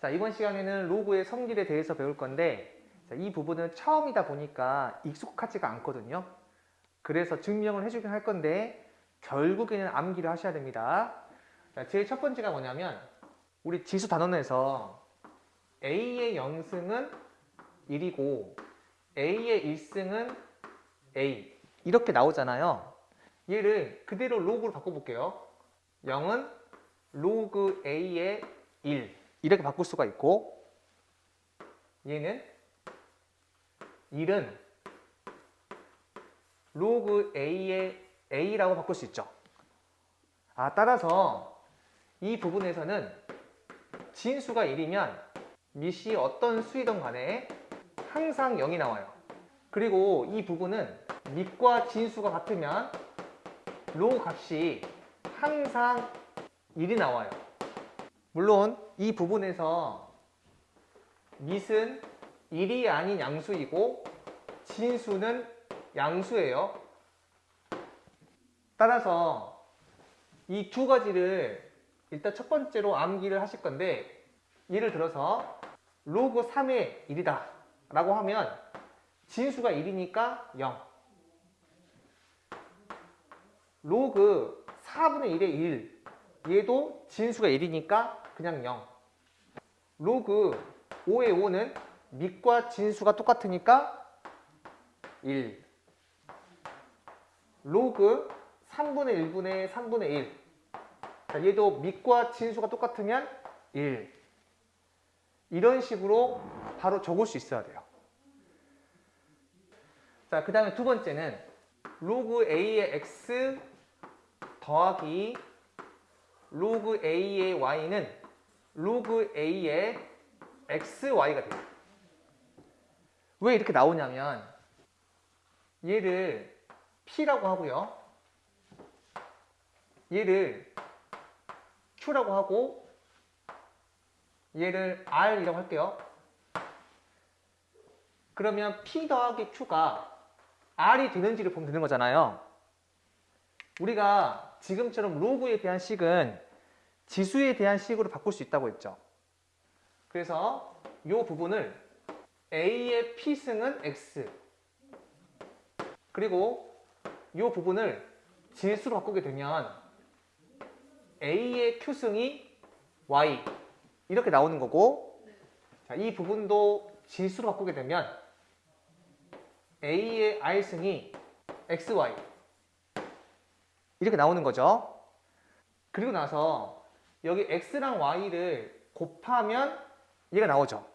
자, 이번 시간에는 로그의 성질에 대해서 배울 건데, 자, 이 부분은 처음이다 보니까 익숙하지가 않거든요. 그래서 증명을 해주긴 할 건데 결국에는 암기를 하셔야 됩니다. 자, 제일 첫 번째가 뭐냐면 우리 지수 단원에서 A의 0승은 1이고 A의 1승은 A 이렇게 나오잖아요. 얘를 그대로 로그로 바꿔볼게요. 0은 로그 A의 1 이렇게 바꿀 수가 있고, 얘는 1은 로그 A의 A라고 바꿀 수 있죠. 따라서 이 부분에서는 진수가 1이면 밑이 어떤 수이든 간에 항상 0이 나와요. 그리고 이 부분은 밑과 진수가 같으면 로그 값이 항상 1이 나와요. 물론 이 부분에서 밑은 1이 아닌 양수이고 진수는 양수예요. 따라서 이 두 가지를 일단 첫 번째로 암기를 하실 건데, 예를 들어서 로그 3의 1이다 라고 하면 진수가 1이니까 0, 로그 4분의 1의 1 얘도 진수가 1이니까 그냥 0, 로그 5의 5는 밑과 진수가 똑같으니까 1, 로그 3분의 1분의 3분의 1, 자, 얘도 밑과 진수가 똑같으면 1. 이런 식으로 바로 적을 수 있어야 돼요. 자, 그 다음에 두 번째는 로그 A의 X 더하기 로그 A의 Y는 로그 A의 XY가 돼요. 왜 이렇게 나오냐면 얘를 P라고 하고요. 얘를 Q라고 하고 얘를 R이라고 할게요. 그러면 P 더하기 Q가 R이 되는지를 보면 되는 거잖아요. 우리가 지금처럼 로그에 대한 식은 지수에 대한 식으로 바꿀 수 있다고 했죠. 그래서 이 부분을 A의 P승은 X, 그리고 이 부분을 진수로 바꾸게 되면 A의 Q승이 Y 이렇게 나오는 거고, 자, 이 부분도 진수로 바꾸게 되면 A의 R승이 XY 이렇게 나오는 거죠. 그리고 나서 여기 X랑 Y를 곱하면 얘가 나오죠.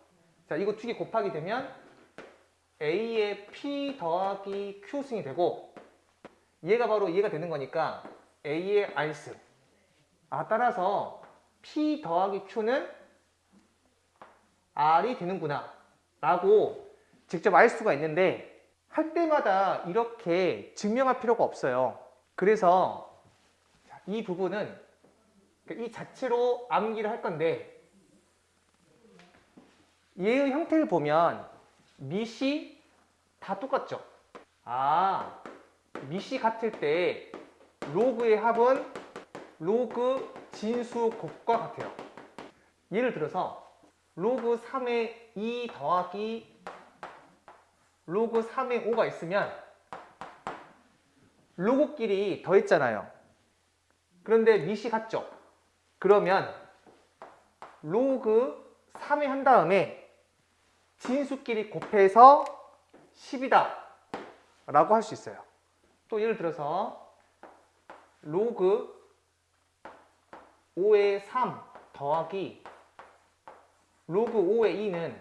자, 이거 두 개 곱하게 되면 A의 P 더하기 Q승이 되고, 얘가 바로 얘가 되는 거니까 A의 R승. 따라서 P 더하기 Q는 R이 되는구나 라고 직접 알 수가 있는데, 할 때마다 이렇게 증명할 필요가 없어요. 그래서 이 부분은 이 자체로 암기를 할 건데, 얘의 형태를 보면 밑이 다 똑같죠. 밑이 같을 때 로그의 합은 로그 진수 곱과 같아요. 예를 들어서 로그 3의 2 더하기 로그 3의 5가 있으면 로그끼리 더했잖아요. 그런데 밑이 같죠. 그러면 로그 3에 한 다음에 진수끼리 곱해서 10이다 라고 할 수 있어요. 또 예를 들어서 로그 5의 3 더하기 로그 5의 2는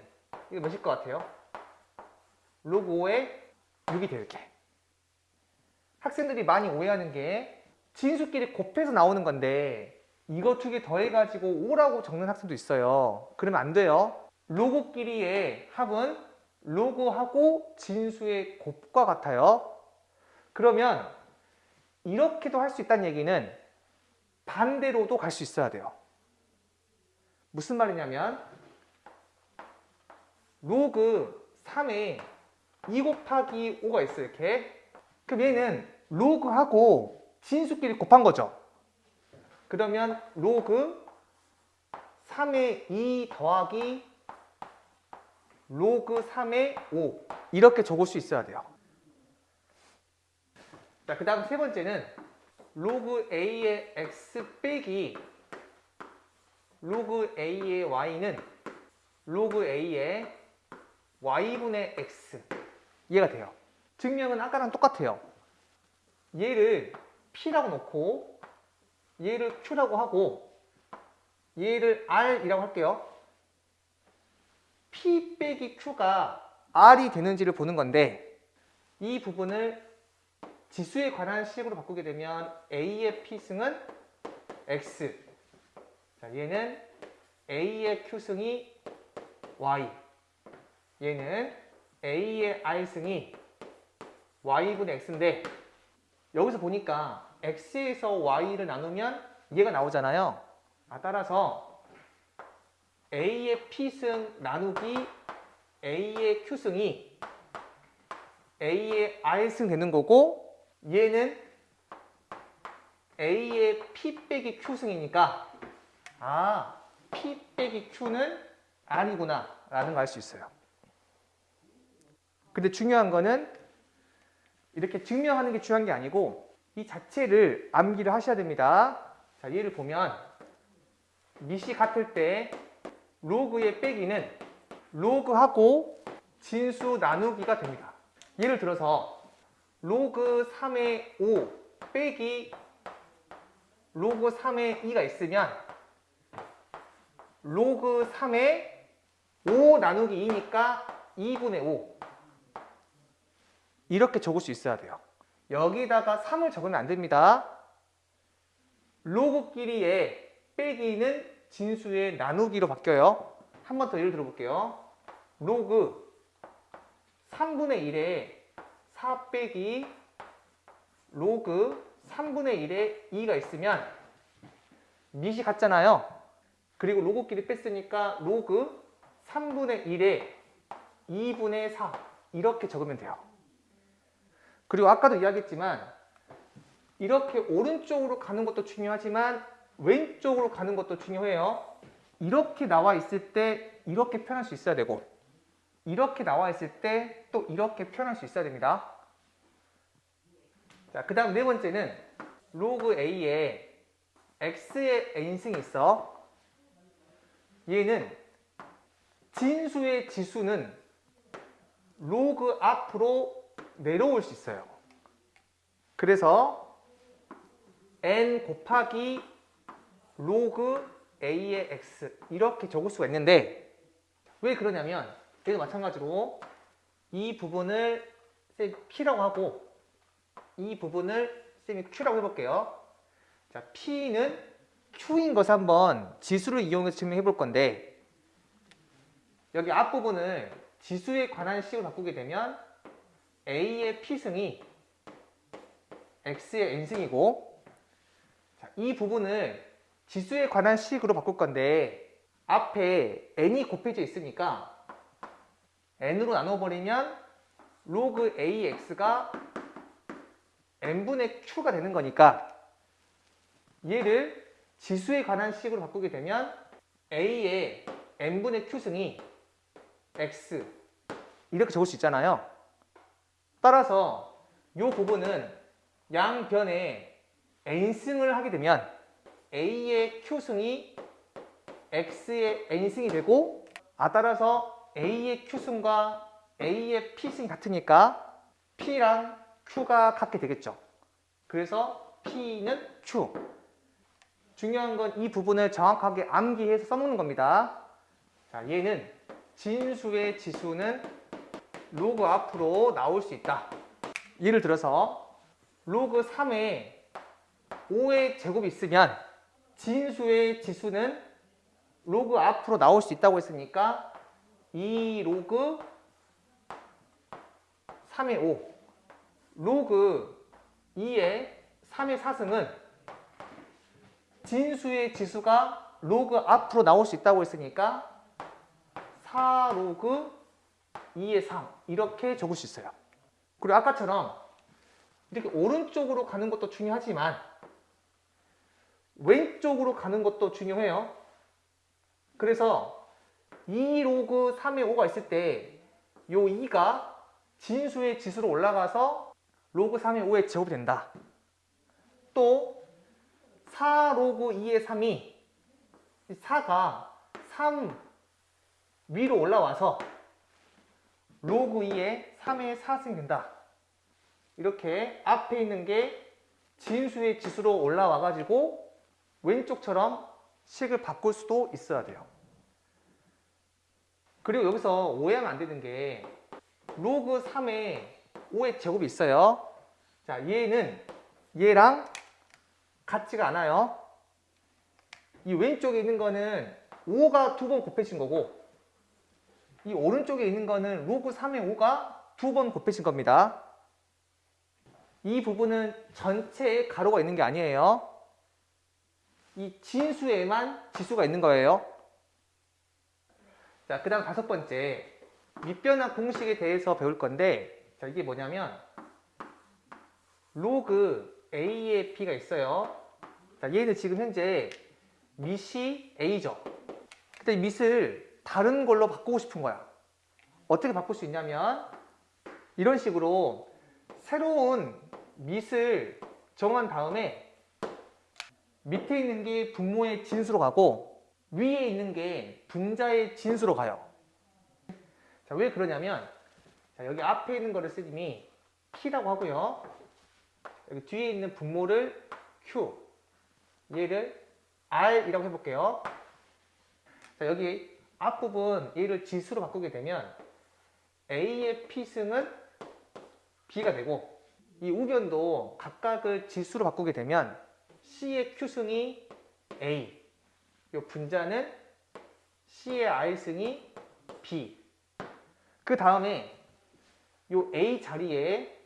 이거 몇일 것 같아요? 로그 5의 6이 돼요. 이렇게. 학생들이 많이 오해하는 게 진수끼리 곱해서 나오는 건데 이거 두 개 더해가지고 5라고 적는 학생도 있어요. 그러면 안 돼요. 로그끼리의 합은 로그하고 진수의 곱과 같아요. 그러면 이렇게도 할 수 있다는 얘기는 반대로도 갈 수 있어야 돼요. 무슨 말이냐면 로그 3에 2 곱하기 5가 있어요. 이렇게. 그럼 얘는 로그하고 진수끼리 곱한 거죠. 그러면 로그 3의 2 더하기 로그 3의 5 이렇게 적을 수 있어야 돼요. 자, 그 다음 세 번째는 로그 a의 x 빼기 로그 a의 y는 로그 a의 y분의 x 이해가 돼요. 증명은 아까랑 똑같아요. 얘를 p라고 놓고 얘를 q라고 하고 얘를 r이라고 할게요. p 빼기 q가 r이 되는지를 보는 건데 이 부분을 지수에 관한 식으로 바꾸게 되면 a의 p승은 x, 자, 얘는 a의 q승이 y, 얘는 a의 r승이 y분의 x인데 여기서 보니까 x에서 y를 나누면 얘가 나오잖아요. 따라서 a의 p승 나누기 a의 q승이 a의 r승 되는 거고 얘는 a의 p 빼기 q승이니까 p 빼기 q는 r이구나 라는 걸 알 수 있어요. 근데 중요한 거는 이렇게 증명하는 게 중요한 게 아니고 이 자체를 암기를 하셔야 됩니다. 자, 얘를 보면 밑이 같을 때 로그의 빼기는 로그하고 진수 나누기가 됩니다. 예를 들어서 로그 3의 5 빼기 로그 3의 2가 있으면 로그 3의 5 나누기 2니까 2분의 5 이렇게 적을 수 있어야 돼요. 여기다가 3을 적으면 안 됩니다. 로그끼리의 빼기는 진수의 나누기로 바뀌어요. 한 번 더 예를 들어볼게요. 로그 3분의 1에 4 빼기 로그 3분의 1에 2가 있으면 밑이 같잖아요. 그리고 로그끼리 뺐으니까 로그 3분의 1에 2분의 4 이렇게 적으면 돼요. 그리고 아까도 이야기했지만 이렇게 오른쪽으로 가는 것도 중요하지만 왼쪽으로 가는 것도 중요해요. 이렇게 나와 있을 때 이렇게 표현할 수 있어야 되고 이렇게 나와 있을 때 또 이렇게 표현할 수 있어야 됩니다. 자, 그 다음 네 번째는 로그 a에 x의 n승이 있어. 얘는 진수의 지수는 로그 앞으로 내려올 수 있어요. 그래서 n 곱하기 로그 a의 x 이렇게 적을 수가 있는데 왜 그러냐면 얘도 마찬가지로 이 부분을 쌤이 p라고 하고 이 부분을 쌤이 q라고 해볼게요. 자, p는 q인 것을 한번 지수를 이용해서 증명해 볼 건데 여기 앞부분을 지수에 관한 식으로 바꾸게 되면 a의 p승이 x의 n승이고 자, 이 부분을 지수에 관한 식으로 바꿀 건데 앞에 n이 곱해져 있으니까 n으로 나눠버리면 로그 ax가 n분의 q가 되는 거니까 얘를 지수에 관한 식으로 바꾸게 되면 a의 n분의 q승이 x 이렇게 적을 수 있잖아요. 따라서 이 부분은 양변에 n승을 하게 되면 a의 q승이 x의 n승이 되고 따라서 a의 q승과 a의 p승이 같으니까 p랑 q가 같게 되겠죠. 그래서 p는 q. 중요한 건 이 부분을 정확하게 암기해서 써먹는 겁니다. 자, 얘는 진수의 지수는 로그 앞으로 나올 수 있다. 예를 들어서 로그 3에 5의 제곱이 있으면 진수의 지수는 로그 앞으로 나올 수 있다고 했으니까 2 로그 3의 5 로그 2의 3의 4승은 진수의 지수가 로그 앞으로 나올 수 있다고 했으니까 4 로그 2의 3 이렇게 적을 수 있어요. 그리고 아까처럼 이렇게 오른쪽으로 가는 것도 중요하지만 왼쪽으로 가는 것도 중요해요. 그래서 2 로그 3의 5가 있을 때 요 2가 진수의 지수로 올라가서 로그 3의 5의 제곱이 된다. 또 4 로그 2의 3이 4가 3 위로 올라와서 로그 2의 3의 4승이 된다. 이렇게 앞에 있는 게 진수의 지수로 올라와 가지고 왼쪽처럼 식을 바꿀 수도 있어야 돼요. 그리고 여기서 오해하면 안 되는 게 로그 3의 5의 제곱이 있어요. 자, 얘는 얘랑 같지가 않아요. 이 왼쪽에 있는 거는 5가 2번 곱해진 거고 이 오른쪽에 있는 거는 로그 3의 5가 2번 곱해진 겁니다. 이 부분은 전체에 가로가 있는 게 아니에요. 이 진수에만 지수가 있는 거예요. 자, 그 다음 5번째 밑변화 공식에 대해서 배울 건데 자, 이게 뭐냐면 로그 A의 B가 있어요. 자, 얘는 지금 현재 밑이 A죠. 근데 이 밑을 다른 걸로 바꾸고 싶은 거야. 어떻게 바꿀 수 있냐면 이런 식으로 새로운 밑을 정한 다음에 밑에 있는 게 분모의 진수로 가고 위에 있는 게 분자의 진수로 가요. 자, 왜 그러냐면 자, 여기 앞에 있는 거를 쓰니 P라고 하고요. 여기 뒤에 있는 분모를 Q, 얘를 R이라고 해볼게요. 자, 여기 앞부분 얘를 지수로 바꾸게 되면 A의 P승은 B가 되고 이 우변도 각각을 지수로 바꾸게 되면 C의 Q승이 A, 이 분자는 C의 R승이 B. 그 다음에 이 A 자리에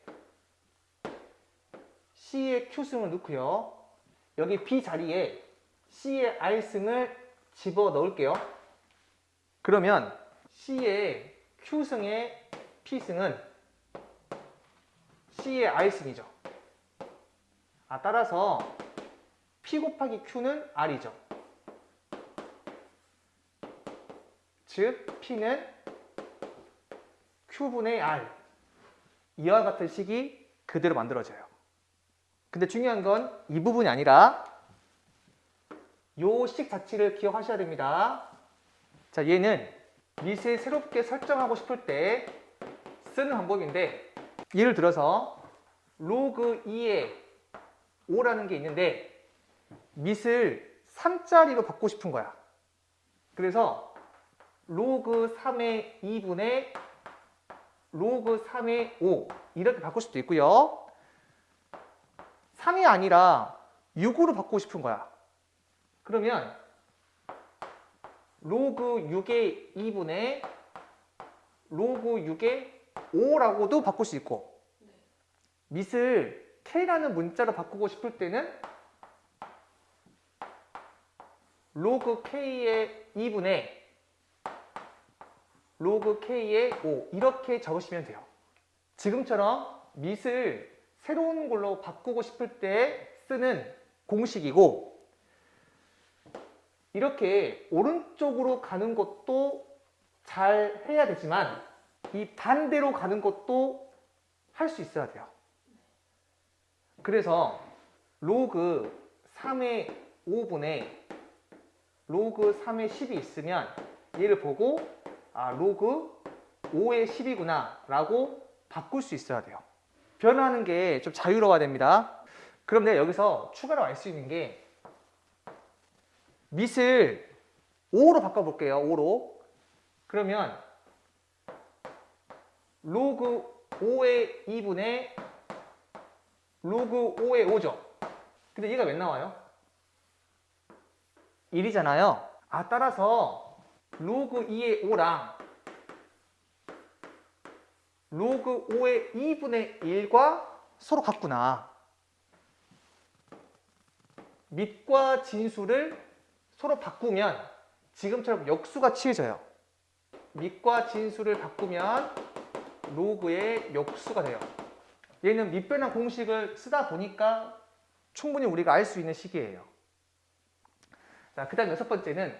C의 Q승을 넣고요. 여기 B 자리에 C의 R승을 집어 넣을게요. 그러면 C의 Q승의 P승은 C의 R승이죠. 따라서 P 곱하기 Q는 R이죠. 즉 P는 Q분의 R. 이와 같은 식이 그대로 만들어져요. 근데 중요한 건 이 부분이 아니라 요 식 자체를 기억하셔야 됩니다. 자, 얘는 밑을 새롭게 설정하고 싶을 때 쓰는 방법인데 예를 들어서 로그 2의 5라는 게 있는데 밑을 3짜리로 바꾸고 싶은 거야. 그래서 로그 3의 2분의 로그 3의 5 이렇게 바꿀 수도 있고요. 3이 아니라 6으로 바꾸고 싶은 거야. 그러면 로그 6의 2분의 로그 6의 5라고도 바꿀 수 있고 밑을 K라는 문자로 바꾸고 싶을 때는 로그 K의 2분의 로그 K의 5 이렇게 적으시면 돼요. 지금처럼 밑을 새로운 걸로 바꾸고 싶을 때 쓰는 공식이고 이렇게 오른쪽으로 가는 것도 잘 해야 되지만 이 반대로 가는 것도 할 수 있어야 돼요. 그래서 로그 3의 5분의 로그 3의 10이 있으면 얘를 보고 로그 5의 10이구나 라고 바꿀 수 있어야 돼요. 변화하는 게 좀 자유로워야 됩니다. 그럼 내가 여기서 추가로 알 수 있는 게 밑을 5로 바꿔볼게요. 5로. 그러면 로그 5의 2분의 로그 5의 5죠. 근데 얘가 왜 나와요? 1이잖아요. 따라서 로그 2의 5랑 로그 5의 2분의 1과 서로 같구나. 밑과 진수를 서로 바꾸면 지금처럼 역수가 취해져요. 밑과 진수를 바꾸면 로그의 역수가 돼요. 얘는 밑변화 공식을 쓰다 보니까 충분히 우리가 알 수 있는 식이에요. 자, 그 다음 6번째는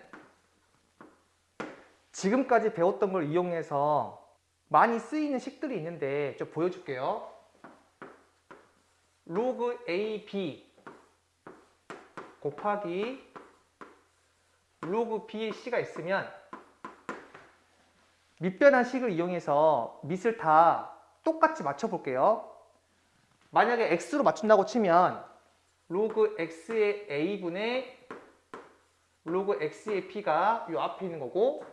지금까지 배웠던 걸 이용해서 많이 쓰이는 식들이 있는데 좀 보여줄게요. 로그 AB 곱하기 로그 B의 C가 있으면 밑변한 식을 이용해서 밑을 다 똑같이 맞춰볼게요. 만약에 X로 맞춘다고 치면 로그 X의 A분의 로그 X의 P가 이 앞에 있는 거고,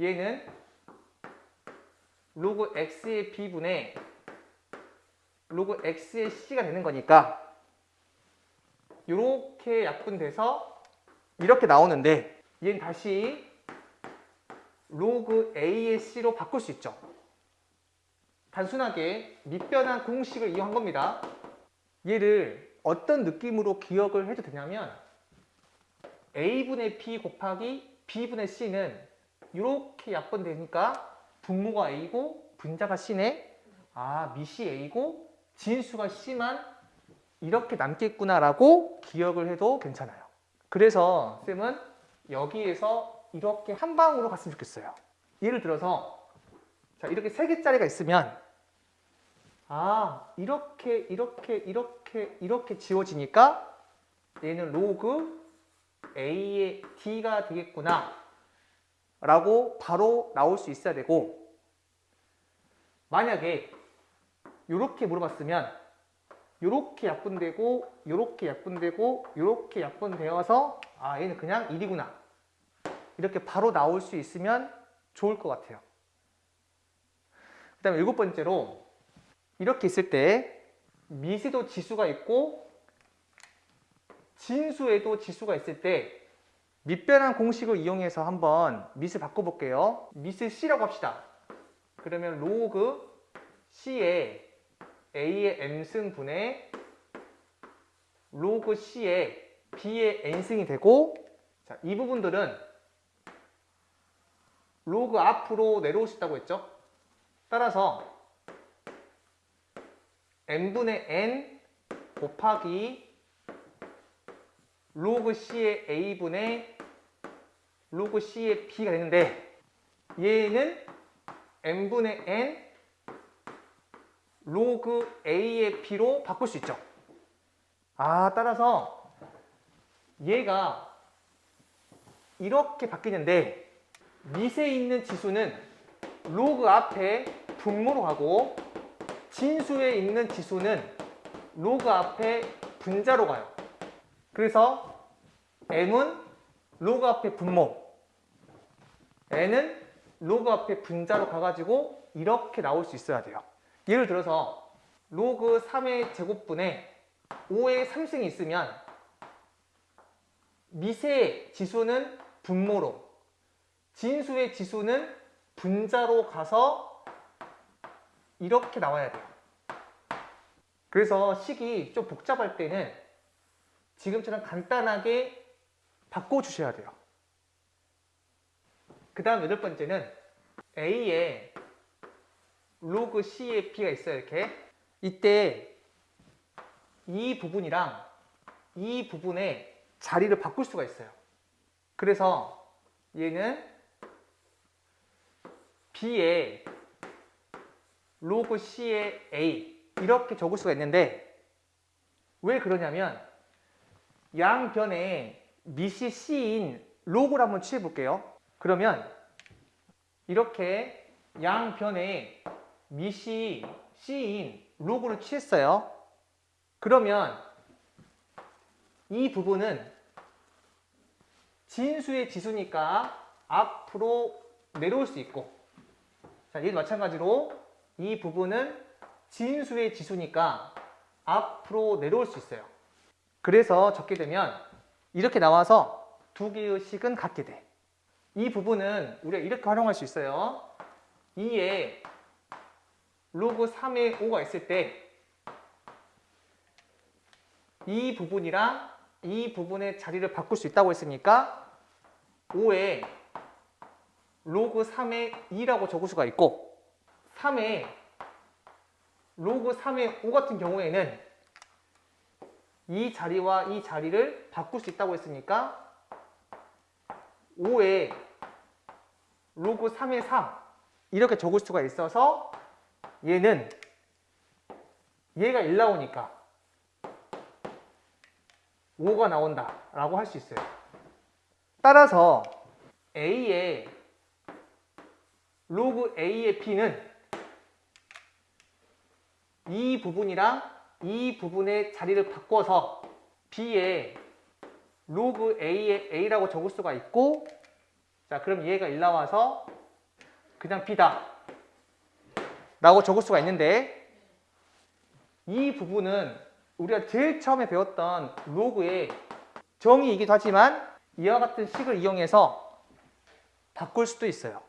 얘는 로그 X의 B분의 로그 X의 C가 되는 거니까 이렇게 약분돼서 이렇게 나오는데, 얘는 다시 로그 A의 C로 바꿀 수 있죠. 단순하게 밑변한 공식을 이용한 겁니다. 얘를 어떤 느낌으로 기억을 해도 되냐면 A분의 P 곱하기 B분의 C는 이렇게 약분되니까 분모가 A고 분자가 C네. 아, 밑이 A고 진수가 C만 이렇게 남겠구나 라고 기억을 해도 괜찮아요. 그래서 쌤은 여기에서 이렇게 한 방으로 갔으면 좋겠어요. 예를 들어서 자, 이렇게 3개짜리가 있으면 이렇게 지워지니까 얘는 로그 A의 D가 되겠구나 라고 바로 나올 수 있어야 되고, 만약에 이렇게 물어봤으면 이렇게 약분되고 이렇게 약분되고 이렇게 약분되어서 얘는 그냥 1이구나 이렇게 바로 나올 수 있으면 좋을 것 같아요. 그 다음에 7번째로 이렇게 있을 때 밑에도 지수가 있고 진수에도 지수가 있을 때 밑변한 공식을 이용해서 한번 밑을 바꿔볼게요. 밑을 C라고 합시다. 그러면 로그 C의 A의 M승분의 로그 C의 B의 N승이 되고, 자, 이 부분들은 로그 앞으로 내려올 수 있다고 했죠. 따라서 n분의 n 곱하기 로그 C의 A분의 로그 C의 B가 되는데, 얘는 n분의 n 로그 A의 B로 바꿀 수 있죠. 따라서 얘가 이렇게 바뀌는데 밑에 있는 지수는 로그 앞에 분모로 가고 진수에 있는 지수는 로그 앞에 분자로 가요. 그래서 m은 로그 앞에 분모, n은 로그 앞에 분자로 가가지고 이렇게 나올 수 있어야 돼요. 예를 들어서 로그 3의 제곱분에 5의 3승이 있으면 밑의 지수는 분모로, 진수의 지수는 분자로 가서 이렇게 나와야 돼요. 그래서 식이 좀 복잡할 때는 지금처럼 간단하게 바꿔주셔야 돼요. 그 다음 8번째는 A에 로그 C의 B가 있어요. 이렇게. 이때 이 부분이랑 이 부분의 자리를 바꿀 수가 있어요. 그래서 얘는 B에 로그 C의 A 이렇게 적을 수가 있는데, 왜 그러냐면 양변에 밑이 C인 로그를 한번 취해 볼게요. 그러면 이렇게 양변에 밑이 C인 로그를 취했어요. 그러면 이 부분은 진수의 지수니까 앞으로 내려올 수 있고, 자, 얘도 마찬가지로 이 부분은 진수의 지수니까 앞으로 내려올 수 있어요. 그래서 적게 되면 이렇게 나와서 두 개의 식은 같게 돼. 이 부분은 우리가 이렇게 활용할 수 있어요. 2에 로그 3의 5가 있을 때 이 부분이랑 이 부분의 자리를 바꿀 수 있다고 했으니까 5에 로그 3의 2라고 적을 수가 있고, 3에 로그 3의 5 같은 경우에는 이 자리와 이 자리를 바꿀 수 있다고 했으니까 5에 로그 3의 3 이렇게 적을 수가 있어서 얘는 얘가 1 나오니까 5가 나온다 라고 할 수 있어요. 따라서 A의 로그 A의 B는 이 부분이랑 이 부분의 자리를 바꿔서 B의 로그 A의 A라고 적을 수가 있고, 자 그럼 얘가 1 나와서 그냥 B다 라고 적을 수가 있는데, 이 부분은 우리가 제일 처음에 배웠던 로그의 정의이기도 하지만 이와 같은 식을 이용해서 바꿀 수도 있어요.